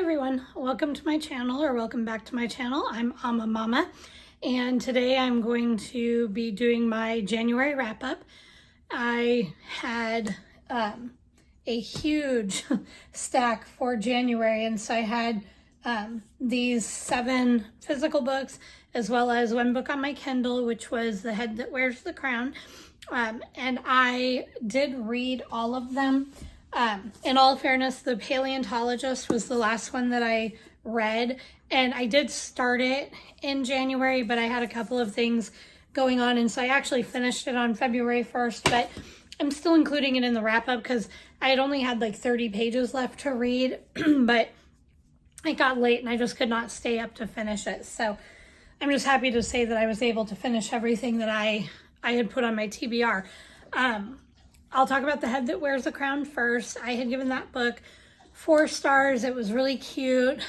everyone, welcome to my channel, or welcome back to my channel. I'm Amma Mama, and today I'm going to be doing my January wrap-up. I had a huge stack for January, and so I had these 7 physical books as well as one book on my Kindle, which was The Head That Wears the Crown, and I did read all of them. In all fairness, The Paleontologist was the last one that I read, and I did start it in January, but I had a couple of things going on, and so I actually finished it on February 1st, but I'm still including it in the wrap-up because I had only had like 30 pages left to read, but it got late and I just could not stay up to finish it. So I'm just happy to say that I was able to finish everything that I had put on my TBR. I'll talk about The Head That Wears the Crown first. I had given that book 4 stars. It was really cute.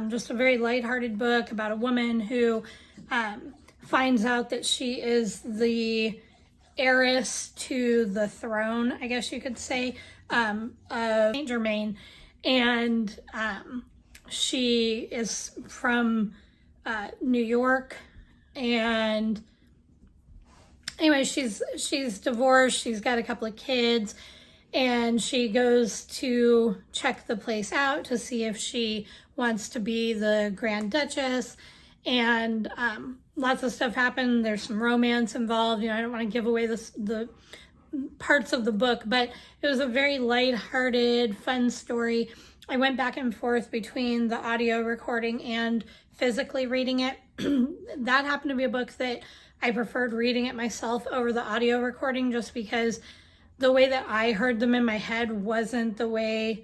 Just a very lighthearted book about a woman who finds out that she is the heiress to the throne, I guess you could say, of Saint Germain. And she is from New York, and anyway, she's divorced, she's got a couple of kids, and she goes to check the place out to see if she wants to be the Grand Duchess, and lots of stuff happened. There's some romance involved. I don't want to give away the parts of the book, but it was a very lighthearted, fun story. I went back and forth between the audio recording and physically reading it. That happened to be a book that I preferred reading it myself over the audio recording, just because the way that I heard them in my head wasn't the way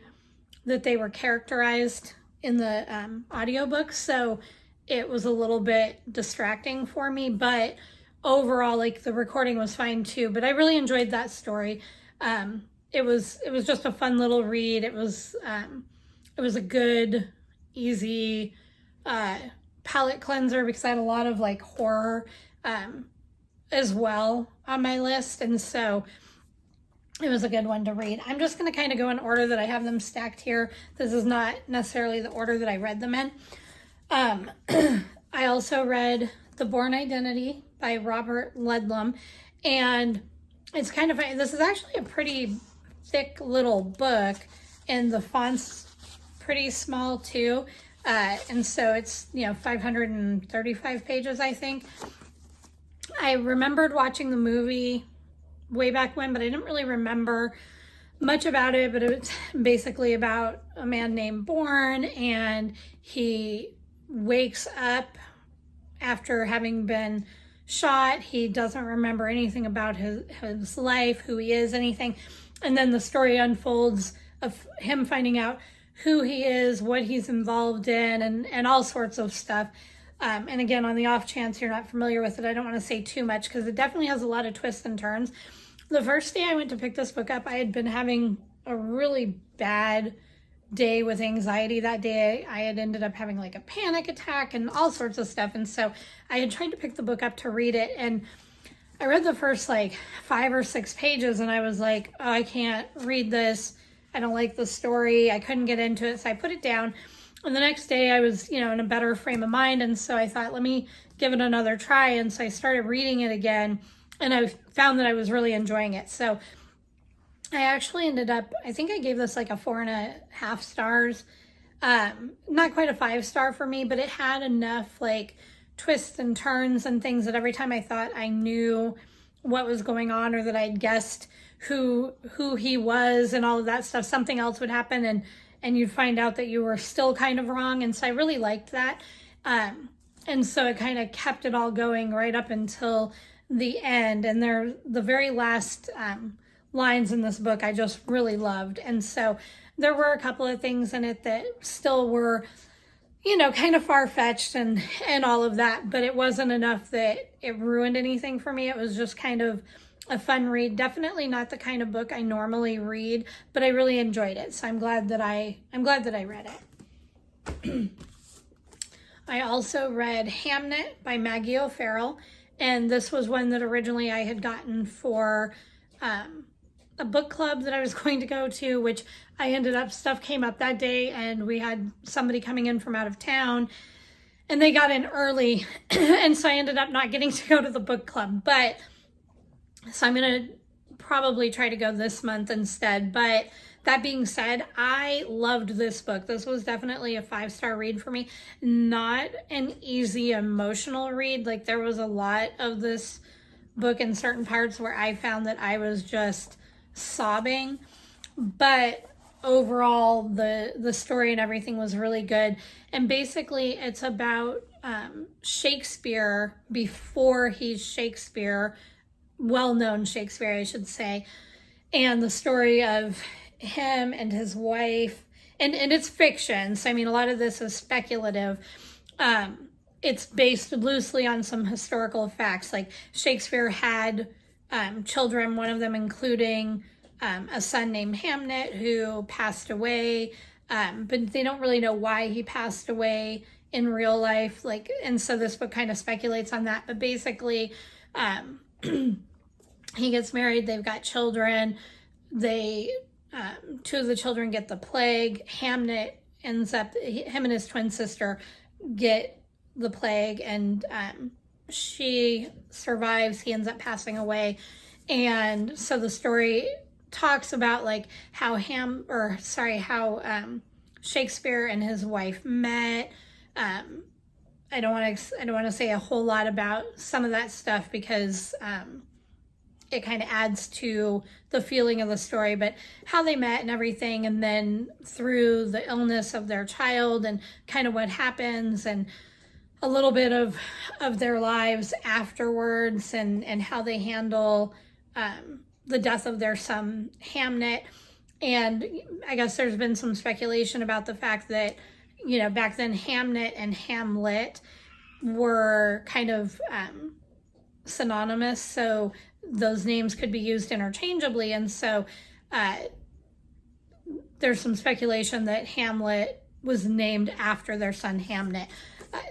that they were characterized in the audiobook. So it was a little bit distracting for me, but overall, like, the recording was fine too. But I really enjoyed that story. It was just a fun little read. It was a good, easy palate cleanser, because I had a lot of like horror as well on my list, and so it was a good one to read. I'm just going to kind of go in order that I have them stacked here. This is not necessarily the order that I read them in. I also read The Bourne Identity by Robert Ludlum, and it's kind of funny. This is actually a pretty thick little book, and the font's pretty small too, and so it's 535 pages, I think. I remembered watching the movie way back when, but I didn't really remember much about it. But it was basically about a man named Bourne, and he wakes up after having been shot. He doesn't remember anything about his life, who he is, anything. And then the story unfolds of him finding out who he is, what he's involved in, and all sorts of stuff. And again, on the off chance you're not familiar with it, I don't want to say too much because it definitely has a lot of twists and turns. The first day I went to pick this book up, I had been having a really bad day with anxiety that day. I had ended up having like a panic attack and all sorts of stuff. And so I had tried to pick the book up to read it. And I read the first like 5 or 6 pages and I was like, oh, I can't read this. I don't like the story. I couldn't get into it. So I put it down. And the next day I was, in a better frame of mind. And so I thought, let me give it another try. And so I started reading it again, and I found that I was really enjoying it. So I actually ended up, I think I gave this like a 4.5 stars. Not quite a 5-star for me, but it had enough like twists and turns and things that every time I thought I knew what was going on, or that I'd guessed who he was and all of that stuff, something else would happen, and you'd find out that you were still kind of wrong. And so I really liked that. And so it kind of kept it all going right up until the end. And the very last lines in this book I just really loved. And so there were a couple of things in it that still were, kind of far-fetched and all of that, but it wasn't enough that it ruined anything for me. It was just kind of a fun read. Definitely not the kind of book I normally read, but I really enjoyed it. So I'm glad that I read it. I also read Hamnet by Maggie O'Farrell, and this was one that originally I had gotten for a book club that I was going to go to, which I ended up, stuff came up that day and we had somebody coming in from out of town and they got in early. And so I ended up not getting to go to the book club, but so I'm going to probably try to go this month instead. But that being said, I loved this book. This was definitely a 5-star read for me. Not an easy emotional read. Like, there was a lot of this book in certain parts where I found that I was just sobbing. But overall, the story and everything was really good. And basically, it's about Shakespeare before he's Shakespeare, well-known Shakespeare, I should say, and the story of him and his wife, and it's fiction, so I mean a lot of this is speculative. It's based loosely on some historical facts. Like, Shakespeare had children, one of them including a son named Hamnet who passed away, but they don't really know why he passed away in real life. Like, and so this book kind of speculates on that, but basically he gets married, they've got children, they two of the children get the plague. Hamnet ends up, him and his twin sister get the plague, and she survives. He ends up passing away. And so the story talks about like how Shakespeare and his wife met. I don't want to say a whole lot about some of that stuff because it kind of adds to the feeling of the story, but how they met and everything, and then through the illness of their child and kind of what happens, and a little bit of their lives afterwards, and how they handle the death of their son Hamnet. And I guess there's been some speculation about the fact that, you know, back then Hamnet and Hamlet were kind of synonymous, so those names could be used interchangeably. And so there's some speculation that Hamlet was named after their son Hamnet.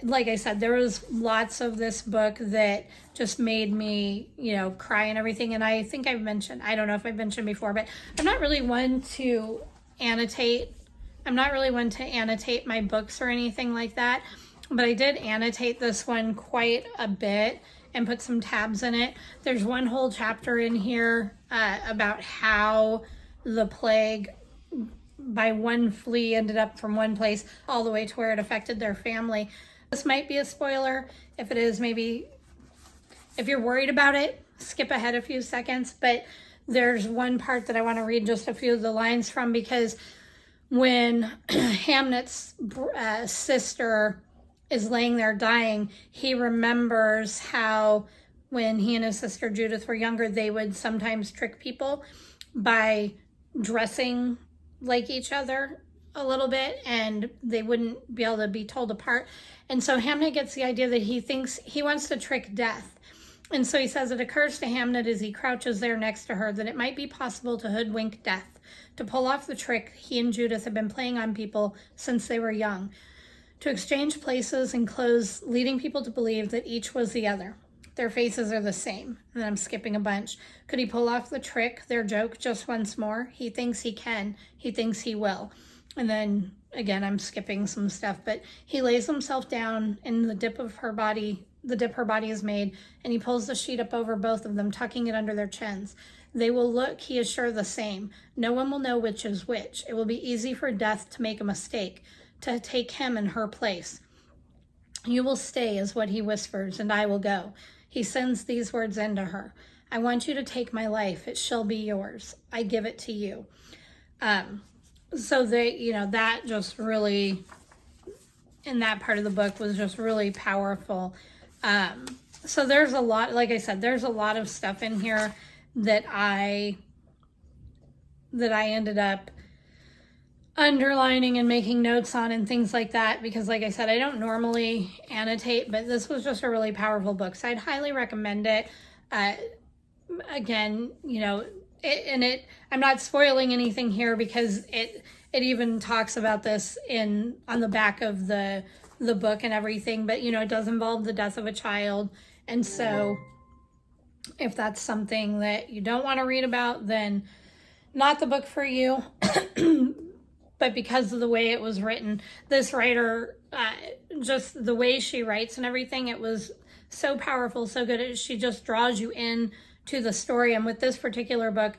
Like I said, there was lots of this book that just made me, you know, cry and everything. And I think I've mentioned, I don't know if I've mentioned before, but I'm not really one to annotate. I'm not really one to annotate my books or anything like that. But I did annotate this one quite a bit and put some tabs in it. There's one whole chapter in here about how the plague by one flea ended up from one place all the way to where it affected their family. This might be a spoiler. If it is, maybe if you're worried about it, skip ahead a few seconds. But there's one part that I want to read just a few of the lines from, because when Hamnet's sister is laying there dying, he remembers how when he and his sister Judith were younger, they would sometimes trick people by dressing like each other a little bit, and they wouldn't be able to be told apart. And so Hamnet gets the idea that he thinks he wants to trick death. And so he says it occurs to Hamnet as he crouches there next to her that it might be possible to hoodwink death, to pull off the trick he and Judith have been playing on people since they were young, to exchange places and clothes, leading people to believe that each was the other. Their faces are the same. And then I'm skipping a bunch. Could he pull off the trick, their joke, just once more? He thinks he can. He thinks he will. And then, again, I'm skipping some stuff, but he lays himself down in the dip her body has made, and he pulls the sheet up over both of them, tucking it under their chins. They will look, he is sure, the same. No one will know which is which. It will be easy for death to make a mistake, to take him in her place. You will stay, is what he whispers, and I will go. He sends these words into her. I want you to take my life. It shall be yours. I give it to you. So they, you know, that just really, in that part of the book, was just really powerful. So there's a lot, like I said, there's a lot of stuff in here that I ended up underlining and making notes on and things like that, because like I said, I don't normally annotate, but this was just a really powerful book, so I'd highly recommend it. Again, you know, I'm not spoiling anything here, because it even talks about this on the back of the book and everything, but you know, it does involve the death of a child. And so if that's something that you don't want to read about, then not the book for you, but because of the way it was written, this writer, just the way she writes and everything, it was so powerful, so good. She just draws you in to the story. And with this particular book,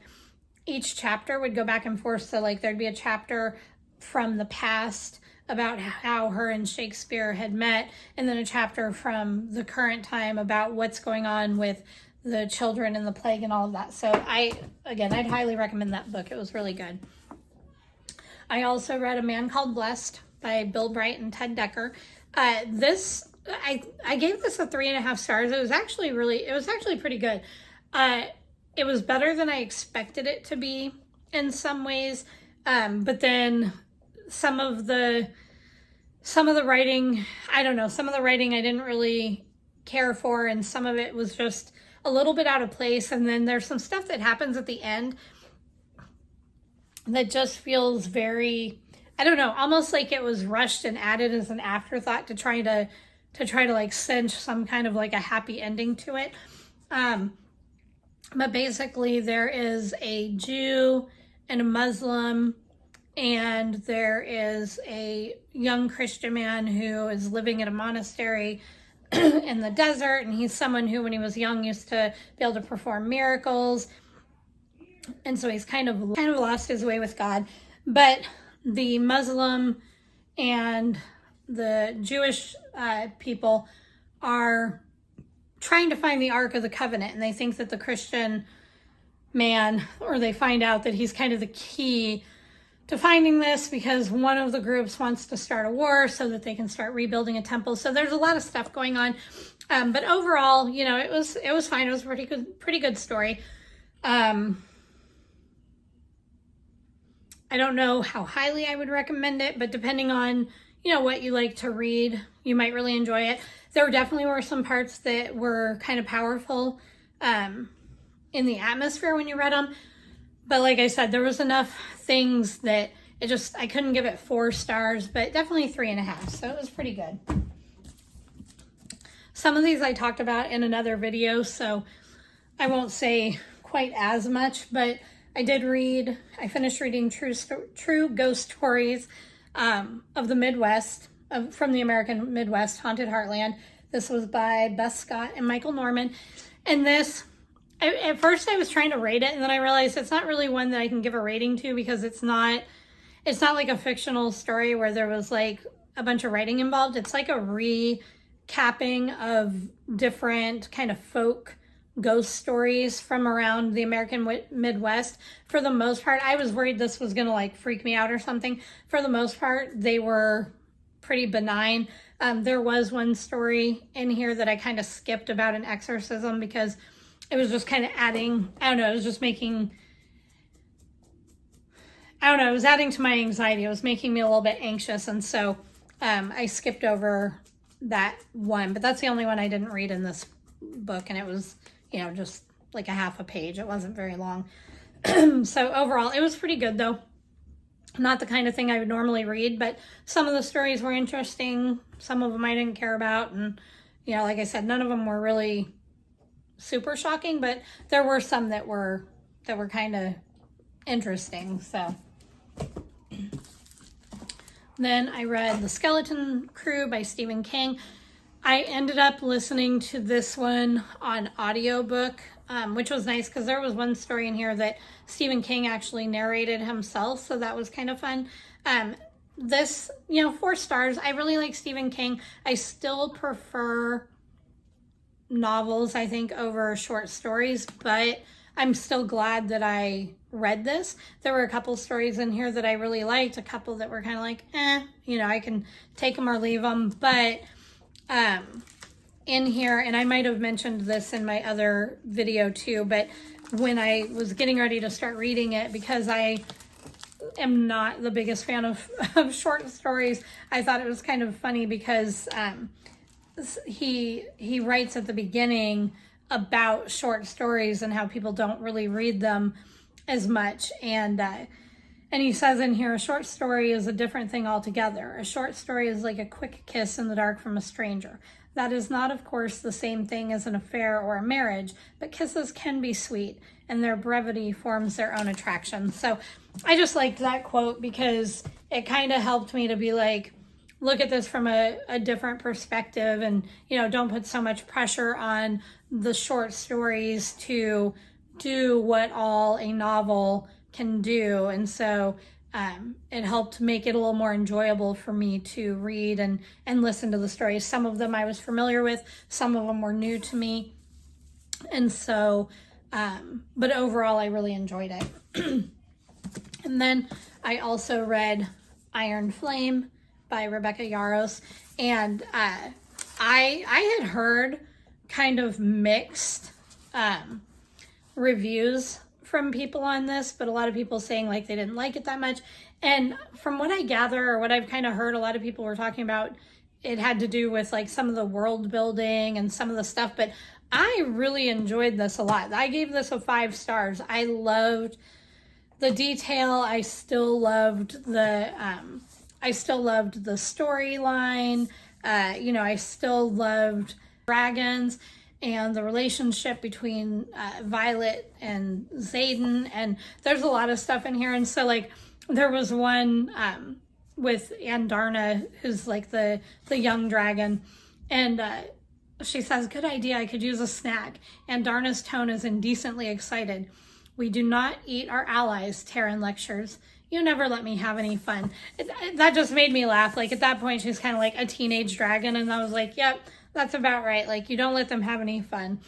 each chapter would go back and forth. So like there'd be a chapter from the past about how her and Shakespeare had met, and then a chapter from the current time about what's going on with the children and the plague and all of that. So I'd highly recommend that book. It was really good. I also read A Man Called Blessed by Bill Bright and Ted Decker. I gave this a 3.5 stars. It was actually pretty good. It was better than I expected it to be in some ways. But then some of the writing, I don't know, some of the writing I didn't really care for, and some of it was just a little bit out of place. And then there's some stuff that happens at the end that just feels very, I don't know, almost like it was rushed and added as an afterthought to try to like cinch some kind of like a happy ending to it. But basically there is a Jew and a Muslim, and there is a young Christian man who is living in a monastery in the desert, and he's someone who when he was young used to be able to perform miracles, and so he's kind of lost his way with God. But the Muslim and the Jewish people are trying to find the Ark of the Covenant, and they think that the Christian man, or they find out that he's kind of the key to finding this, because one of the groups wants to start a war so that they can start rebuilding a temple. So there's a lot of stuff going on. But overall, you know, it was fine. It was a pretty good story. I don't know how highly I would recommend it, but depending on, you know, what you like to read, you might really enjoy it. There definitely were some parts that were kind of powerful in the atmosphere when you read them. But like I said, there was enough things that I couldn't give it 4 stars, but definitely 3.5. So it was pretty good. Some of these I talked about in another video, so I won't say quite as much, but I finished reading True Ghost Stories of the Midwest, from the American Midwest, Haunted Heartland. This was by Beth Scott and Michael Norman. And this, at first I was trying to rate it, and then I realized it's not really one that I can give a rating to, because it's not like a fictional story where there was like a bunch of writing involved. It's like a recapping of different kind of folk ghost stories from around the American Midwest. For the most part, I was worried this was gonna like freak me out or something. For the most part, they were pretty benign. There was one story in here that I kind of skipped about an exorcism, because it was just kind of adding, I don't know, it was just making, I don't know, it was adding to my anxiety. It was making me a little bit anxious, and so I skipped over that one. But that's the only one I didn't read in this book, and it was, you know, just like a half a page. It wasn't very long. So overall, it was pretty good, though. Not the kind of thing I would normally read, but some of the stories were interesting. Some of them I didn't care about, and, you know, like I said, none of them were really super shocking, but there were some that were kind of interesting. So then I read The Skeleton Crew by Stephen King. I ended up listening to this one on audiobook, which was nice, because there was one story in here that Stephen King actually narrated himself, so that was kind of fun. This, you know, 4 stars. I really like Stephen King. I still prefer novels, I think, over short stories, but I'm still glad that I read this. There were a couple stories in here that I really liked, a couple that were kind of like, you know, I can take them or leave them, but in here, and I might have mentioned this in my other video too, but when I was getting ready to start reading it, because I am not the biggest fan of short stories, I thought it was kind of funny, because he writes at the beginning about short stories and how people don't really read them as much, and he says in here, a short story is a different thing altogether. A short story is like a quick kiss in the dark from a stranger. That is not, of course, the same thing as an affair or a marriage, but kisses can be sweet, and their brevity forms their own attraction. So I just liked that quote because it kind of helped me to be like, look at this from a different perspective, and, you know, don't put so much pressure on the short stories to do what all a novel can do. And so it helped make it a little more enjoyable for me to read and listen to the stories. Some of them I was familiar with, some of them were new to me. And so, but overall, I really enjoyed it. And then I also read Iron Flame by Rebecca Yarros. And I had heard kind of mixed reviews from people on this, but a lot of people saying like they didn't like it that much. And from what I gather, or what I've kind of heard, a lot of people were talking about it had to do with like some of the world building and some of the stuff, but I really enjoyed this a lot. I gave this a 5 stars. I loved the detail. I still loved the storyline. You know, I still loved dragons and the relationship between Violet and Xaden, and there's a lot of stuff in here. And so like there was one with Andarna, who's like the young dragon, and she says, "Good idea, I could use a snack." Andarna's tone is indecently excited. "We do not eat our allies," Taryn lectures. "You never let me have any fun." That just made me laugh. Like at that point, she's kind of like a teenage dragon, and I was like, yep, that's about right. Like you don't let them have any fun.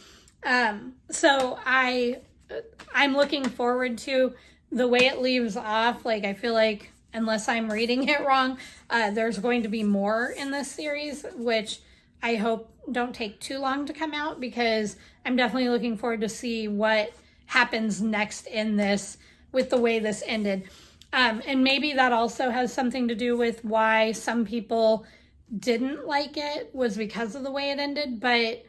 So I'm looking forward to the way it leaves off. Like I feel like unless I'm reading it wrong, there's going to be more in this series, which I hope don't take too long to come out, because I'm definitely looking forward to see what happens next in this with the way this ended. And maybe that also has something to do with why some people didn't like it, was because of the way it ended. But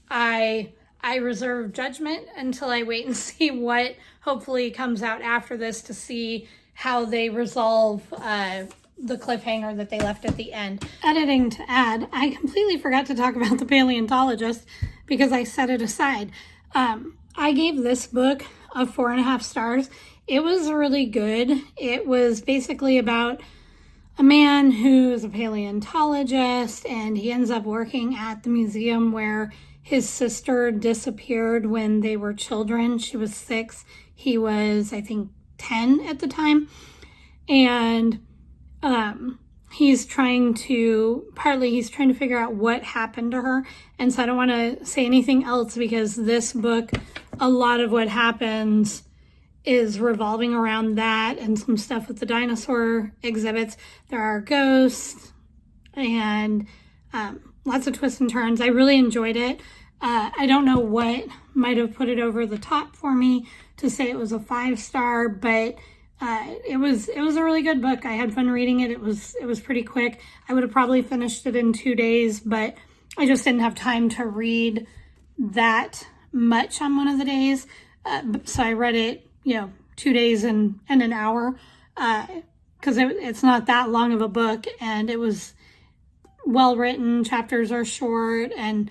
I reserve judgment until I wait and see what hopefully comes out after this, to see how they resolve the cliffhanger that they left at the end. Editing to add, I completely forgot to talk about The Paleontologist because I set it aside. I gave this book a 4.5 stars. It was really good. It was basically about a man who is a paleontologist, and he ends up working at the museum where his sister disappeared when they were children. She was 6. He was, I think, 10 at the time. And he's trying to figure out what happened to her. And so I don't want to say anything else, because this book, a lot of what happens is revolving around that, and some stuff with the dinosaur exhibits. There are ghosts and lots of twists and turns. I really enjoyed it. I don't know what might have put it over the top for me to say it was a 5 star, but it was a really good book. I had fun reading it. It was pretty quick. I would have probably finished it in 2 days, but I just didn't have time to read that much on one of the days. So I read it, 2 days and an hour, because it's not that long of a book, and it was well written. Chapters are short, and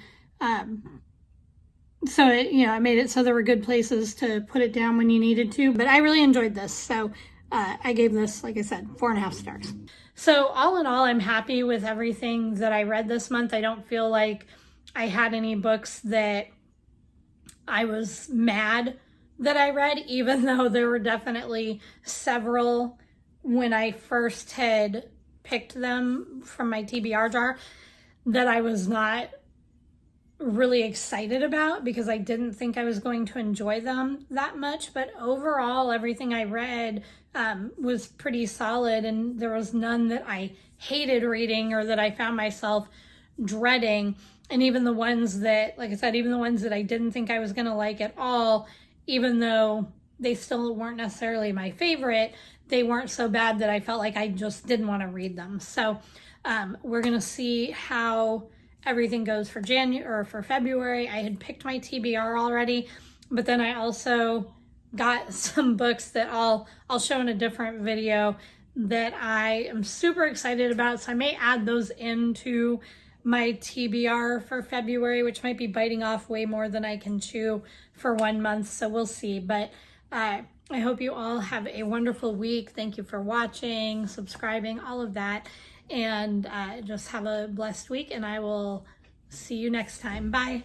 so I made it so there were good places to put it down when you needed to. But I really enjoyed this, so I gave this, like I said, 4.5 stars. So all in all, I'm happy with everything that I read this month. I don't feel like I had any books that I was mad that I read, even though there were definitely several when I first had picked them from my TBR jar that I was not really excited about, because I didn't think I was going to enjoy them that much. But overall, everything I read was pretty solid, and there was none that I hated reading or that I found myself dreading. And even the ones that, like I said, even the ones that I didn't think I was going to like at all, even though they still weren't necessarily my favorite, they weren't so bad that I felt like I just didn't want to read them. So we're going to see how everything goes for February. I had picked my TBR already, but then I also got some books that I'll show in a different video that I am super excited about. So I may add those into my TBR for February, which might be biting off way more than I can chew for 1 month. So we'll see. But I hope you all have a wonderful week. Thank you for watching, subscribing, all of that. And just have a blessed week, and I will see you next time. Bye.